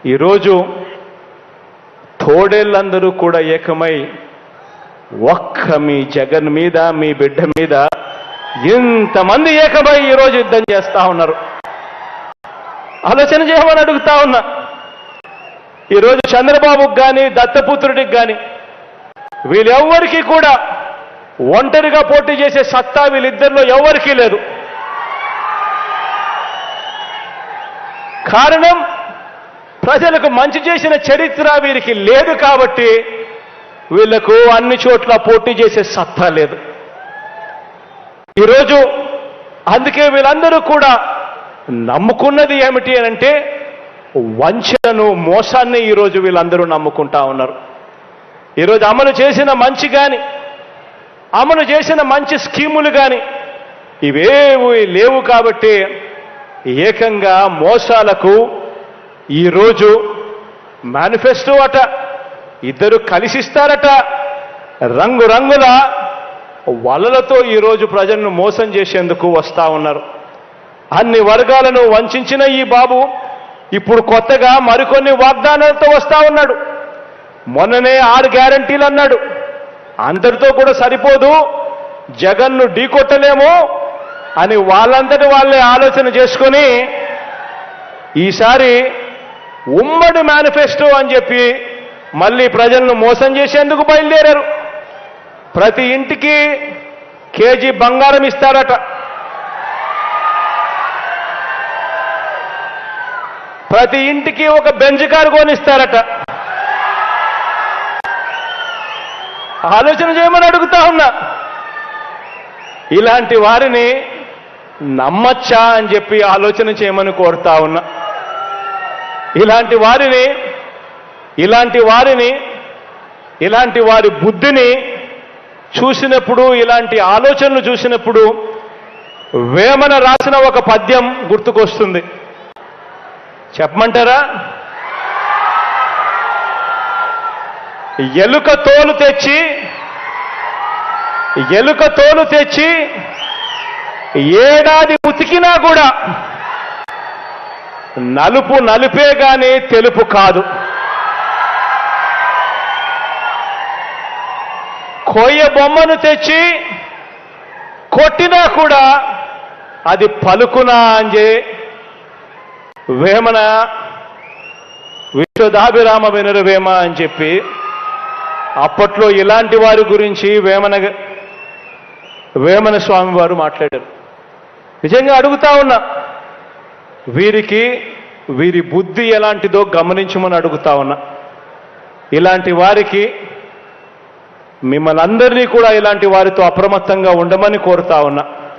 ఈరోజు తోడేళ్ళందరూ కూడా ఏకమై ఒక్క మీ జగన్ మీద మీ బిడ్డ మీద ఇంతమంది ఏకమై ఈరోజు యుద్ధం చేస్తా ఉన్నారు. ఆలోచన చేయమని అడుగుతా ఉన్నా. ఈరోజు చంద్రబాబుకి కానీ దత్తపుత్రుడికి కానీ వీళ్ళెవ్వరికీ కూడా ఒంటరిగా పోటీ చేసే సత్తా వీళ్ళిద్దరిలో ఎవరికీ లేదు. కారణం ప్రజలకు మంచి చేసిన చరిత్ర వీరికి లేదు కాబట్టి వీళ్లకు అన్ని చోట్ల పోటీ చేసే సత్తా లేదు. ఈరోజు అందుకే వీళ్ళందరూ కూడా నమ్ముకున్నది ఏమిటి అనంటే వంచనను, మోసాన్ని ఈరోజు వీళ్ళందరూ నమ్ముకుంటా ఉన్నారు. ఈరోజు అమలు చేసిన మంచి కానీ, అమలు చేసిన మంచి స్కీములు కానీ ఇవేవి లేవు కాబట్టి ఏకంగా మోసాలకు ఈరోజు మేనిఫెస్టో అట, ఇద్దరు కలిసిస్తారట, రంగురంగుల వలలతో ఈరోజు ప్రజలను మోసం చేసేందుకు వస్తా ఉన్నారు. అన్ని వర్గాలను వంచిన ఈ బాబు ఇప్పుడు కొత్తగా మరికొన్ని వాగ్దానాలతో వస్తా ఉన్నాడు. మొన్ననే 6 గ్యారంటీలు అన్నాడు. అందరితో కూడా సరిపోదు, జగన్ను ఢీకొట్టలేము అని వాళ్ళంతటి వాళ్ళే ఆలోచన చేసుకొని ఈసారి ఉమ్మడి మేనిఫెస్టో అని చెప్పి మళ్ళీ ప్రజలను మోసం చేసేందుకు బయలుదేరారు. ప్రతి ఇంటికి కేజీ బంగారం ఇస్తారట, ప్రతి ఇంటికి ఒక బెంజ్ కారు కొనిస్తారట. ఆలోచన చేయమని అడుగుతా ఉన్నా. ఇలాంటి వారిని నమ్మచ్చా అని చెప్పి ఆలోచన చేయమని కోరుతా ఉన్నా. ఇలాంటి వారి బుద్ధిని చూసినప్పుడు, ఇలాంటి ఆలోచనలు చూసినప్పుడు వేమన రాసిన ఒక పద్యం గుర్తుకొస్తుంది. చెప్పమంటారా? ఎలుక తోలు తెచ్చి ఏడాది ఉతికినా కూడా నలుపు నలుపే గాని తెలుపు కాదు. కొయ్య బొమ్మను తెచ్చి కొట్టినా కూడా అది పలుకునా అంజే వేమన విశ్వదాభిరామ వినురవేమ అని చెప్పి అప్పట్లో ఇలాంటి వారి గురించి వేమన స్వామి వారు మాట్లాడారు. నిజంగా అడుగుతా ఉన్నా, వీరి బుద్ధి ఎలాంటిదో గమనించమని అడుగుతా ఉన్నా. ఇలాంటి వారికి మిమ్మల్ని అందరినీ కూడా ఇలాంటి వారితో అప్రమత్తంగా ఉండమని కోరుతా ఉన్నా.